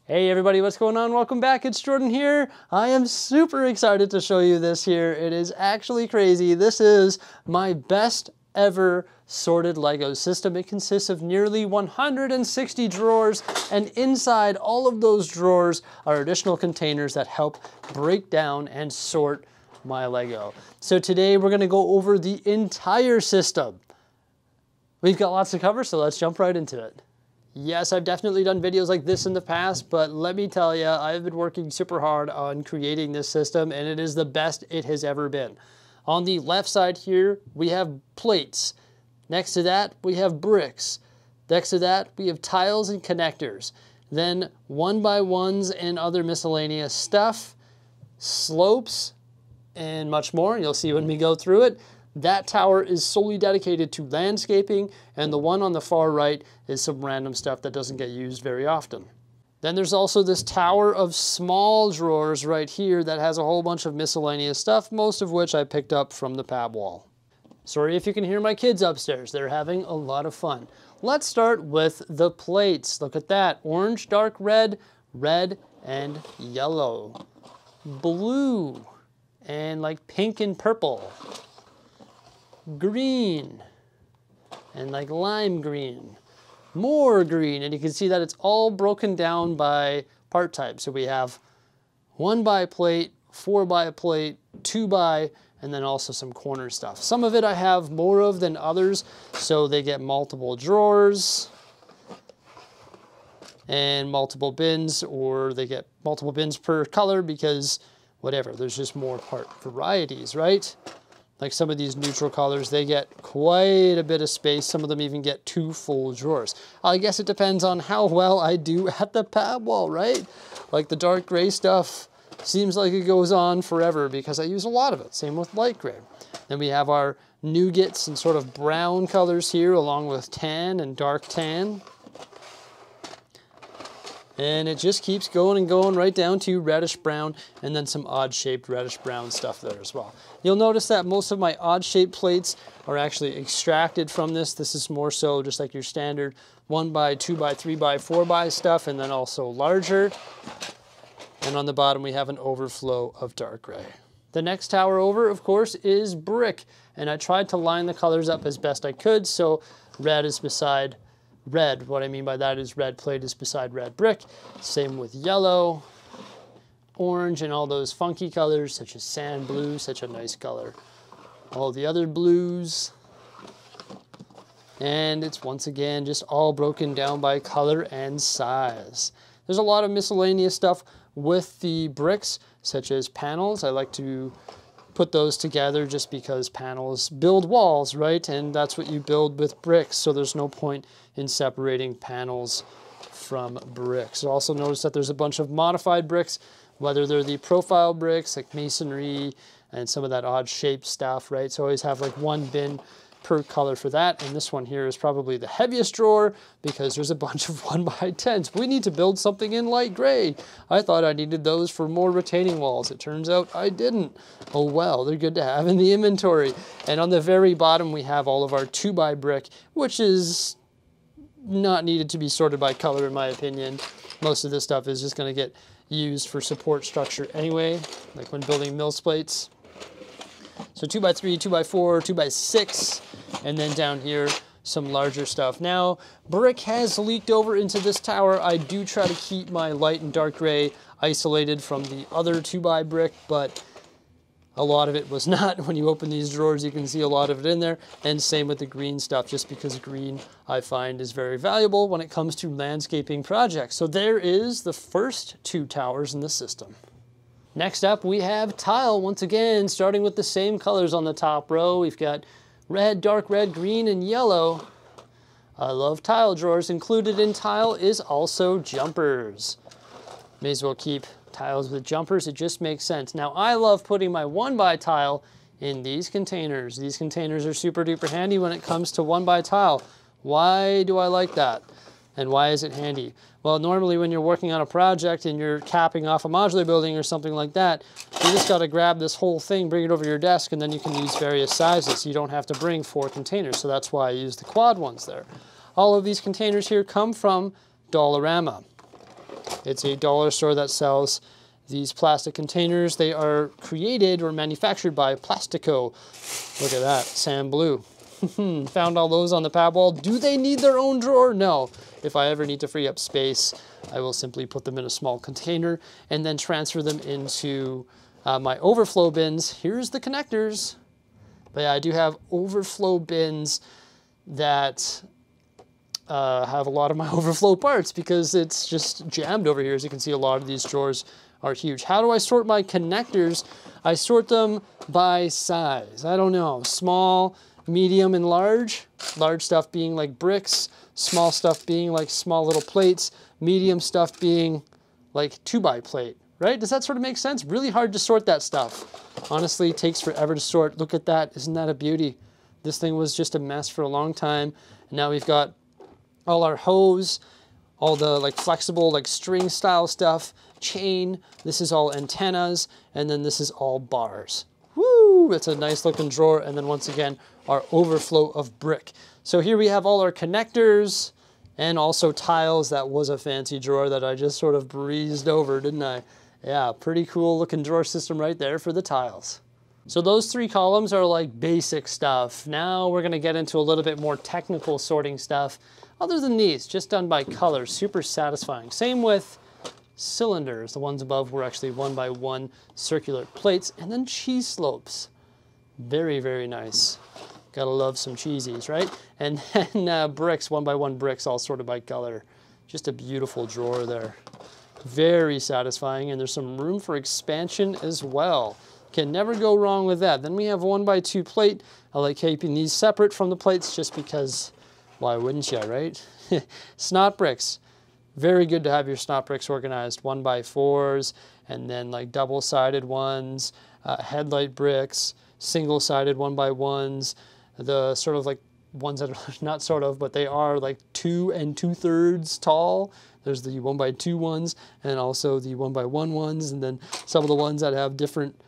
Hey everybody, what's going on? Welcome back, it's Jordan here. I am super excited to show you this here. It is actually crazy. This is my best ever sorted Lego system. It consists of nearly 160 drawers, and inside all of those drawers are additional containers that help break down and sort my Lego. So today we're gonna go over the entire system. We've got lots to cover, so let's jump right into it. Yes, I've definitely done videos like this in the past, but let me tell you, I've been working super hard on creating this system, and it is the best it has ever been. On the left side here, we have plates. Next to that, we have bricks. Next to that, we have tiles and connectors. Then 1x1s and other miscellaneous stuff, slopes, and much more. You'll see when we go through it. That tower is solely dedicated to landscaping, and the one on the far right is some random stuff that doesn't get used very often. Then there's also this tower of small drawers right here that has a whole bunch of miscellaneous stuff, most of which I picked up from the pad wall. Sorry if you can hear my kids upstairs, they're having a lot of fun. Let's start with the plates. Look at that, orange, dark red, red, and yellow. Blue, and like pink and purple. Green, and like lime green, more green, and you can see that it's all broken down by part type. So we have 1x plate, 4x plate, 2x, and then also some corner stuff. Some of it I have more of than others, so they get multiple drawers and multiple bins, or they get multiple bins per color because whatever, there's just more part varieties, right? Like some of these neutral colors, they get quite a bit of space. Some of them even get 2 full drawers. I guess it depends on how well I do at the pad wall, right? Like the dark gray stuff seems like it goes on forever because I use a lot of it. Same with light gray. Then we have our nougats and sort of brown colors here, along with tan and dark tan. And it just keeps going and going right down to reddish brown, and then some odd shaped reddish brown stuff there as well. You'll notice that most of my odd shaped plates are actually extracted from this. This is more so just like your standard 1x, 2x, 3x, 4x stuff, and then also larger. And on the bottom we have an overflow of dark gray. The next tower over, of course, is brick. And I tried to line the colors up as best I could, so red is beside red. What I mean by that is red plate is beside red brick. Same with yellow, orange, and all those funky colors such as sand blue, such a nice color. All the other blues. And it's once again just all broken down by color and size. There's a lot of miscellaneous stuff with the bricks, such as panels. I like to put those together just because panels build walls, right? And that's what you build with bricks, so there's no point in separating panels from bricks. Also notice that there's a bunch of modified bricks, whether they're the profile bricks like masonry and some of that odd shaped stuff, right? So always have like 1 bin per color for that. And this one here is probably the heaviest drawer because there's a bunch of 1x10s. We need to build something in light gray. I thought I needed those for more retaining walls. It turns out I didn't. Oh well, they're good to have in the inventory. And on the very bottom we have all of our 2x brick, which is not needed to be sorted by color in my opinion. Most of this stuff is just going to get used for support structure anyway, like when building mill plates. So 2x3, 2x4, 2x6, and then down here, some larger stuff. Now, brick has leaked over into this tower. I do try to keep my light and dark gray isolated from the other 2x brick, but a lot of it was not. When you open these drawers, you can see a lot of it in there, and same with the green stuff, just because green, I find, is very valuable when it comes to landscaping projects. So there is the first 2 towers in the system. Next up, we have tile, once again, starting with the same colors on the top row. We've got red, dark red, green, and yellow. I love tile drawers. Included in tile is also jumpers. May as well keep tiles with jumpers, it just makes sense. Now, I love putting my 1x tile in these containers. These containers are super duper handy when it comes to 1x tile. Why do I like that? And why is it handy? Well, normally when you're working on a project and you're capping off a modular building or something like that, you just got to grab this whole thing, bring it over your desk, and then you can use various sizes. You don't have to bring 4 containers, so that's why I use the quad ones there. All of these containers here come from Dollarama. It's a dollar store that sells these plastic containers. They are created or manufactured by Plastico. Look at that, sand blue. Found all those on the pad wall. Do they need their own drawer? No. If I ever need to free up space, I will simply put them in a small container and then transfer them into my overflow bins. Here's the connectors. But yeah, I do have overflow bins that have a lot of my overflow parts because it's just jammed over here. As you can see, a lot of these drawers are huge. How do I sort my connectors? I sort them by size. I don't know, small, medium, and large. Large stuff being like bricks, small stuff being like small little plates, medium stuff being like 2x plate, right? Does that sort of make sense? Really hard to sort that stuff. Honestly, it takes forever to sort. Look at that, isn't that a beauty? This thing was just a mess for a long time. And now we've got all our hose, all the like flexible, like string style stuff, chain. This is all antennas, and then this is all bars. Woo, it's a nice looking drawer. And then once again, our overflow of brick. So here we have all our connectors and also tiles. That was a fancy drawer that I just sort of breezed over, didn't I? Yeah, pretty cool looking drawer system right there for the tiles. So those 3 columns are like basic stuff. Now we're gonna get into a little bit more technical sorting stuff. Other than these, just done by color, super satisfying. Same with cylinders. The ones above were actually 1x1 circular plates, and then cheese slopes. Very, very nice. Gotta love some cheesies, right? And then bricks, 1x1 bricks, all sorted by color. Just a beautiful drawer there. Very satisfying, and there's some room for expansion as well. Can never go wrong with that. Then we have 1x2 plate. I like keeping these separate from the plates just because, why wouldn't you, right? Snot bricks. Very good to have your snot bricks organized. 1x4s, and then like double-sided ones, headlight bricks, single-sided 1x1s, the sort of like ones that are not sort of, but they are like 2 2/3 tall. There's the 1x2 ones, and also the 1x1 ones, and then some of the ones that have different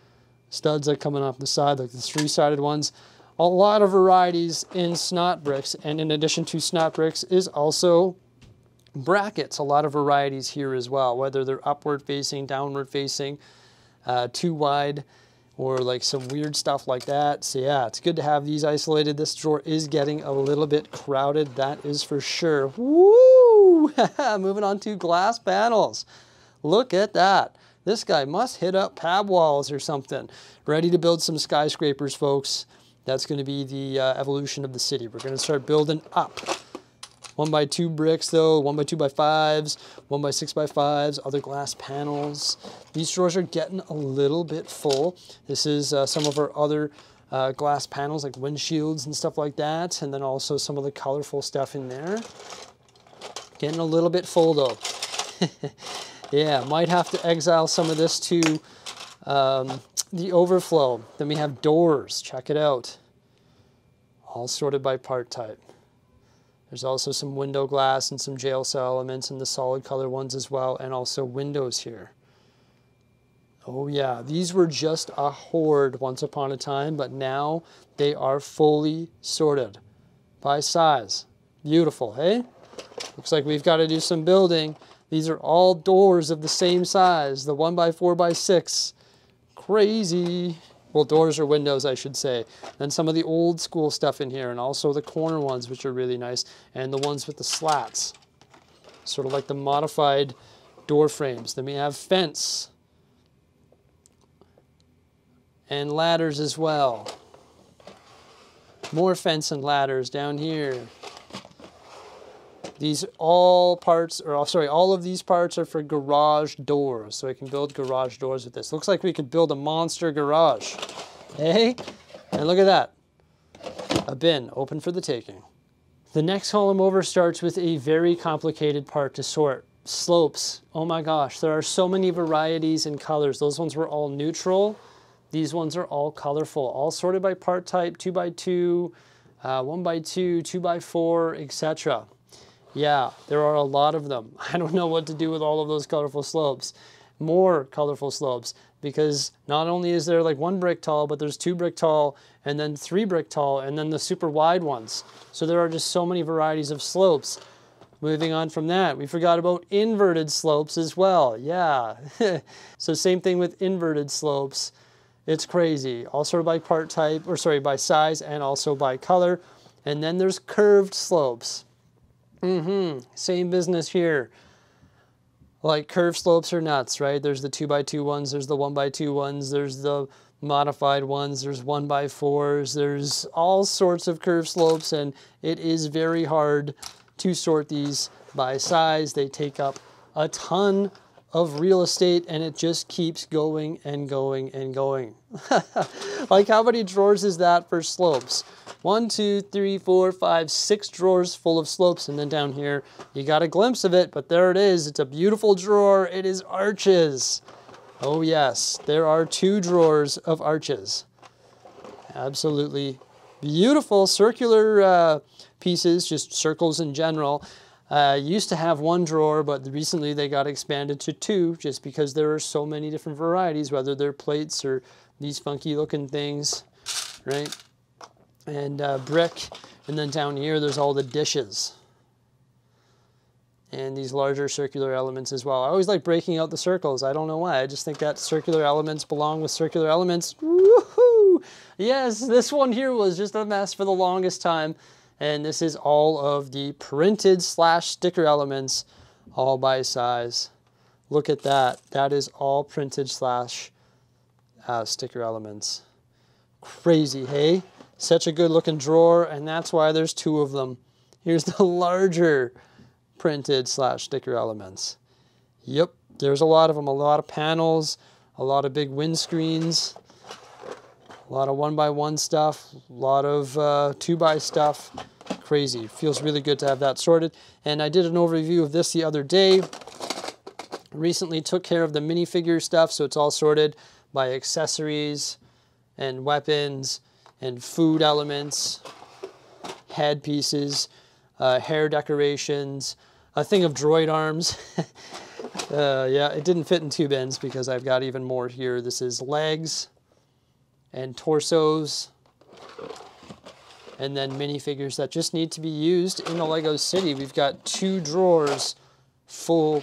studs that coming off the side, like the 3-sided ones. A lot of varieties in snot bricks, and in addition to snot bricks is also brackets. A lot of varieties here as well, whether they're upward facing, downward facing, too wide, or like some weird stuff like that. So yeah, it's good to have these isolated. This drawer is getting a little bit crowded, that is for sure. Woo! Moving on to glass panels. Look at that. This guy must hit up pad walls or something. Ready to build some skyscrapers, folks. That's going to be the evolution of the city. We're going to start building up. 1x2 bricks though, 1x2x5s, 1x6x5s, other glass panels. These drawers are getting a little bit full. This is some of our other glass panels like windshields and stuff like that. And then also some of the colorful stuff in there. Getting a little bit full though. Yeah, might have to exile some of this to the overflow. Then we have doors, check it out. All sorted by part type. There's also some window glass and some jail cell elements and the solid color ones as well, and also windows here. Oh yeah, these were just a horde once upon a time, but now they are fully sorted by size. Beautiful, hey? Looks like we've got to do some building. These are all doors of the same size, the 1x4x6. Crazy. Well, doors or windows, I should say. Then some of the old school stuff in here, and also the corner ones, which are really nice, and the ones with the slats. Sort of like the modified door frames. Then we have fence. And ladders as well. More fence and ladders down here. These all of these parts are for garage doors, so I can build garage doors with this. Looks like we could build a monster garage. Hey, and look at that. A bin open for the taking. The next column over starts with a very complicated part to sort. Slopes. Oh my gosh, there are so many varieties and colors. Those ones were all neutral. These ones are all colorful, all sorted by part type, 2x2, 1x2, 2x4, etc. Yeah, there are a lot of them. I don't know what to do with all of those colorful slopes. More colorful slopes, because not only is there like 1 brick tall, but there's 2 brick tall, and then 3 brick tall, and then the super wide ones. So there are just so many varieties of slopes. Moving on from that, we forgot about inverted slopes as well. Yeah. So same thing with inverted slopes. It's crazy. All sorted by part type, or sorry, by size and also by color. And then there's curved slopes. Same business here. Like curved slopes are nuts, right? There's the 2x2 ones, there's the 1x2 ones, there's the modified ones, there's 1x4s, there's all sorts of curved slopes, and it is very hard to sort these by size. They take up a ton of real estate, and it just keeps going and going and going. Like, how many drawers is that for slopes? 1, 2, 3, 4, 5, 6 drawers full of slopes, and then down here you got a glimpse of it, but there it is. It's a beautiful drawer. It is arches. Oh yes, there are 2 drawers of arches. Absolutely beautiful circular pieces, just circles in general. Used to have 1 drawer, but recently they got expanded to 2 just because there are so many different varieties, whether they're plates or these funky looking things, right? And brick, and then down here there's all the dishes. And these larger circular elements as well. I always like breaking out the circles. I don't know why. I just think that circular elements belong with circular elements. Woohoo! Yes, this one here was just a mess for the longest time. And this is all of the printed / sticker elements, all by size. Look at that. That is all printed / sticker elements. Crazy, hey? Such a good looking drawer, and that's why there's 2 of them. Here's the larger printed / sticker elements. Yep, there's a lot of them. A lot of panels, a lot of big windscreens, a lot of 1x1 stuff, a lot of 2x stuff. Crazy. Feels really good to have that sorted. And I did an overview of this the other day. Recently took care of the minifigure stuff, so it's all sorted by accessories and weapons and food elements, head pieces, hair decorations, a thing of droid arms. Yeah, it didn't fit in 2 bins because I've got even more here. This is legs and torsos, and then minifigures that just need to be used in the Lego City. We've got 2 drawers full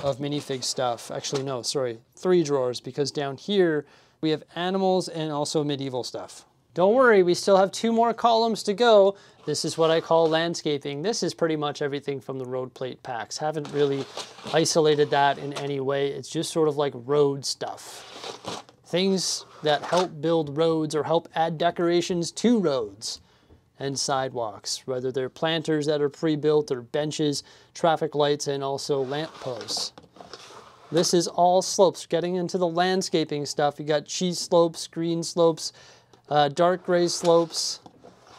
of minifig stuff. Actually, no, sorry, 3 drawers, because down here we have animals and also medieval stuff. Don't worry, we still have 2 more columns to go. This is what I call landscaping. This is pretty much everything from the road plate packs. Haven't really isolated that in any way. It's just sort of like road stuff. Things that help build roads or help add decorations to roads and sidewalks, whether they're planters that are pre-built or benches, traffic lights, and also lamp posts. This is all slopes. Getting into the landscaping stuff, you got cheese slopes, green slopes, dark gray slopes,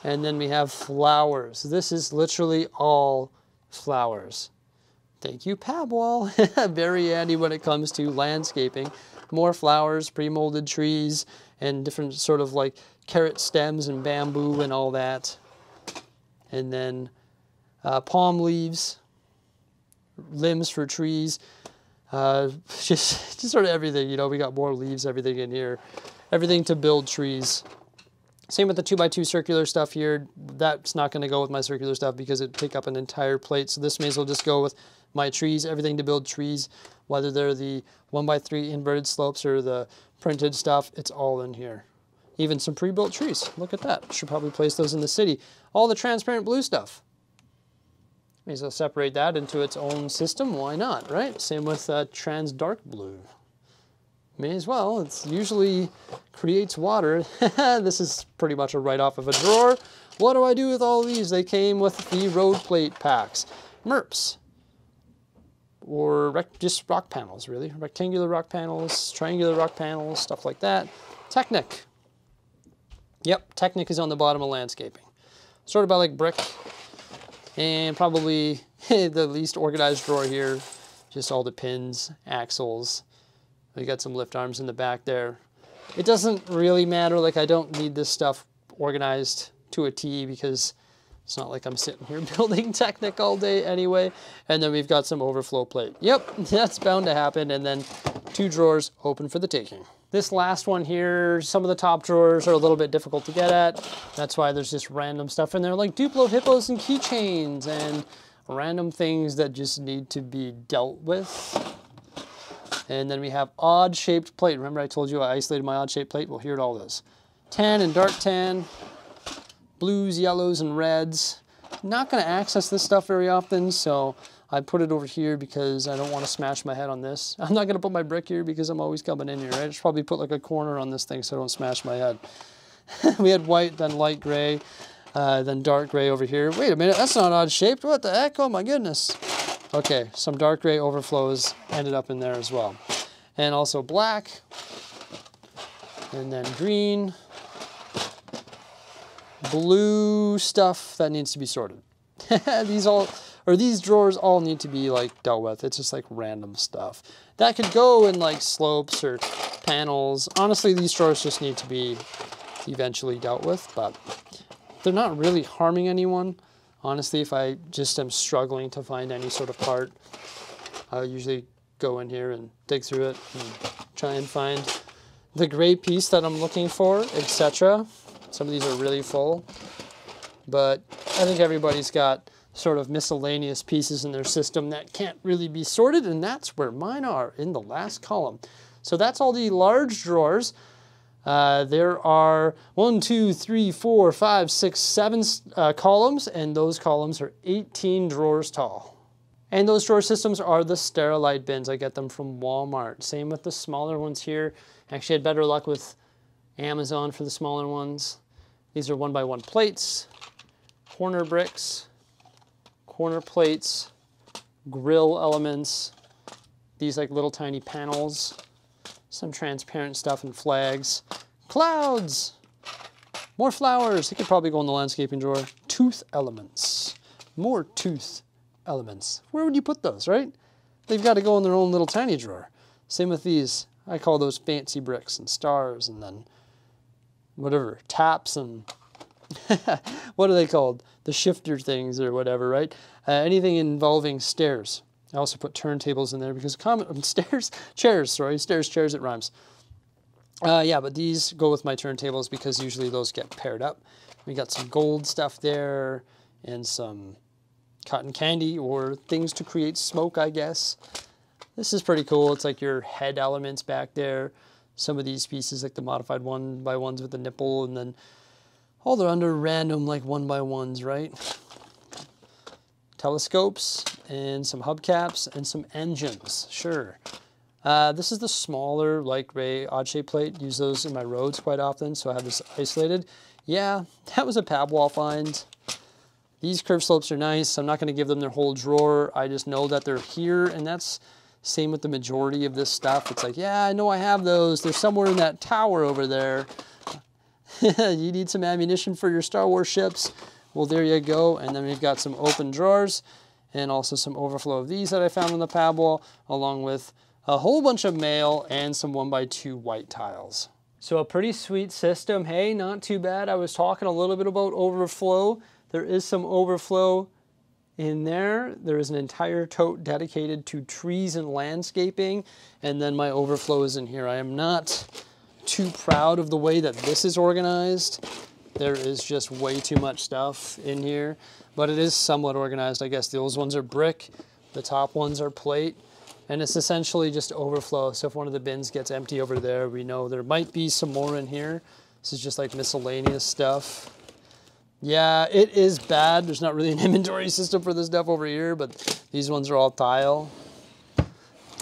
and then we have flowers. This is literally all flowers. Thank you, Pabwall. Very handy when it comes to landscaping. More flowers, pre-molded trees, and different sort of like carrot stems and bamboo and all that. And then palm leaves, limbs for trees, just sort of everything. You know, we got more leaves, everything in here. Everything to build trees. Same with the 2x2 circular stuff here. That's not going to go with my circular stuff because it'd take up an entire plate. So this may as well just go with my trees, everything to build trees, whether they're the 1x3 inverted slopes or the printed stuff, it's all in here. Even some pre-built trees. Look at that. Should probably place those in the city. All the transparent blue stuff. May as well separate that into its own system. Why not, right? Same with trans dark blue. May as well. It usually creates water. This is pretty much a write-off of a drawer. What do I do with all these? They came with the road plate packs. MERPs. Or just rock panels, really. Rectangular rock panels, triangular rock panels, stuff like that. Technic. Yep, Technic is on the bottom of landscaping. Sorted by like brick. And probably the least organized drawer here. Just all the pins, axles. We got some lift arms in the back there. It doesn't really matter. Like, I don't need this stuff organized to a T because it's not like I'm sitting here building Technic all day anyway. And then we've got some overflow plate. Yep, that's bound to happen. And then 2 drawers open for the taking. This last one here, some of the top drawers are a little bit difficult to get at. That's why there's just random stuff in there like Duplo hippos and keychains and random things that just need to be dealt with. And then we have odd shaped plate. Remember I told you I isolated my odd shaped plate? Well, here it all is. Tan and dark tan, blues, yellows, and reds. Not gonna access this stuff very often, so I put it over here because I don't want to smash my head on this. I'm not gonna put my brick here because I'm always coming in here, right? I should probably put like a corner on this thing so I don't smash my head. We had white, then light gray, then dark gray over here. Wait a minute, that's not odd shaped. What the heck? Oh my goodness. Okay, some dark gray overflows ended up in there as well. And also black, and then green, blue stuff that needs to be sorted. These drawers all need to be like dealt with. It's just like random stuff. That could go in like slopes or panels. Honestly, these drawers just need to be eventually dealt with, but they're not really harming anyone. Honestly, if I just am struggling to find any sort of part, I'll usually go in here and dig through it and try and find the gray piece that I'm looking for, etc. Some of these are really full, but I think everybody's got sort of miscellaneous pieces in their system that can't really be sorted, and that's where mine are in the last column. So that's all the large drawers. There are 1, 2, 3, 4, 5, 6, 7 columns, and those columns are 18 drawers tall. And those drawer systems are the Sterilite bins. I get them from Walmart. Same with the smaller ones here. Actually, I had better luck with Amazon for the smaller ones. These are 1x1 plates, corner bricks, corner plates, grill elements, these like little tiny panels, some transparent stuff and flags, clouds, more flowers. It could probably go in the landscaping drawer. Tooth elements, more tooth elements. Where would you put those, right? They've got to go in their own little tiny drawer. Same with these. I call those fancy bricks and stars, and then whatever, taps and what are they called? The shifter things or whatever, right? Anything involving stairs. I also put turntables in there because chairs, it rhymes. Yeah, but these go with my turntables because usually those get paired up. We got some gold stuff there and some cotton candy or things to create smoke, I guess. This is pretty cool. It's like your head elements back there. Some of these pieces, like the modified 1x1s with the nipple, and then all they're under random like 1x1s, right? Telescopes and some hubcaps and some engines, sure. This is the smaller light gray odd shape plate. Use those in my roads quite often, so I have this isolated. Yeah, that was a pab wall find. These curved slopes are nice. I'm not going to give them their whole drawer. I just know that they're here, and that's same with the majority of this stuff. It's like, yeah, I know I have those. They're somewhere in that tower over there. You need some ammunition for your Star Wars ships. Well, there you go. And then we've got some open drawers and also some overflow of these that I found on the pab wall, along with a whole bunch of mail and some 1x2 white tiles. So a pretty sweet system. Hey, not too bad. I was talking a little bit about overflow. There is some overflow in there. There is an entire tote dedicated to trees and landscaping. And then my overflow is in here. I am not too proud of the way that this is organized. There is just way too much stuff in here, but it is somewhat organized. I guess those ones are brick, the top ones are plate, and it's essentially just overflow. So if one of the bins gets empty over there, we know there might be some more in here. This is just like miscellaneous stuff. Yeah, it is bad. There's not really an inventory system for this stuff over here, but these ones are all tile.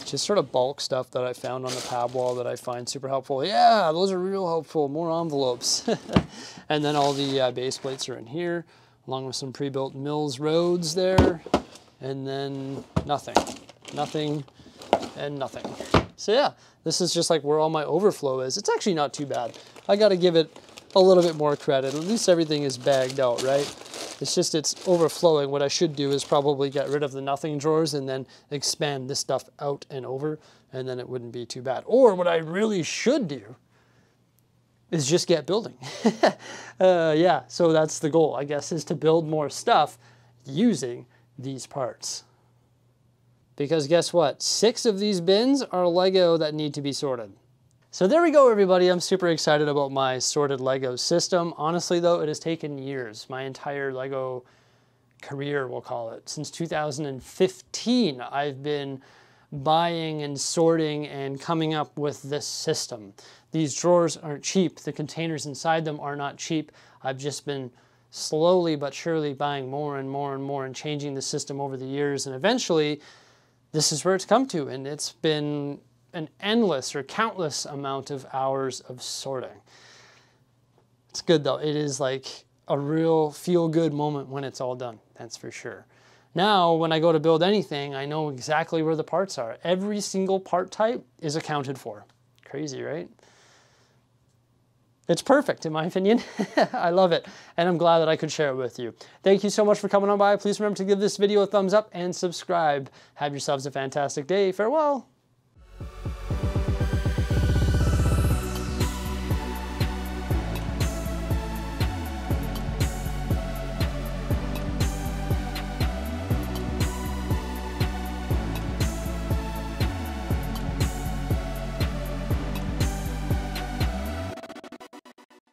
Just sort of bulk stuff that I found on the pab wall that I find super helpful. Yeah, those are real helpful. More envelopes. And then all the base plates are in here, along with some pre-built Mills roads there. And then nothing, and nothing. So yeah, this is just like where all my overflow is. It's actually not too bad. I got to give it a little bit more credit. At least everything is bagged out, right? It's just it's overflowing. What I should do is probably get rid of the nothing drawers and then expand this stuff out and over, and then it wouldn't be too bad. Or what I really should do is just get building. Yeah, so that's the goal, I guess, is to build more stuff using these parts. Because guess what? 6 of these bins are Lego that need to be sorted. So there we go, everybody. I'm super excited about my sorted Lego system. Honestly, though, it has taken years. My entire Lego career, we'll call it. Since 2015, I've been buying and sorting and coming up with this system. These drawers aren't cheap. The containers inside them are not cheap. I've just been slowly but surely buying more and more and more and changing the system over the years. And eventually, this is where it's come to. And it's been an endless or countless amount of hours of sorting. It's good though. It is like a real feel-good moment when it's all done. That's for sure. Now, when I go to build anything, I know exactly where the parts are. Every single part type is accounted for. Crazy, right? It's perfect, in my opinion. I love it, and I'm glad that I could share it with you. Thank you so much for coming on by. Please remember to give this video a thumbs up and subscribe. Have yourselves a fantastic day. Farewell.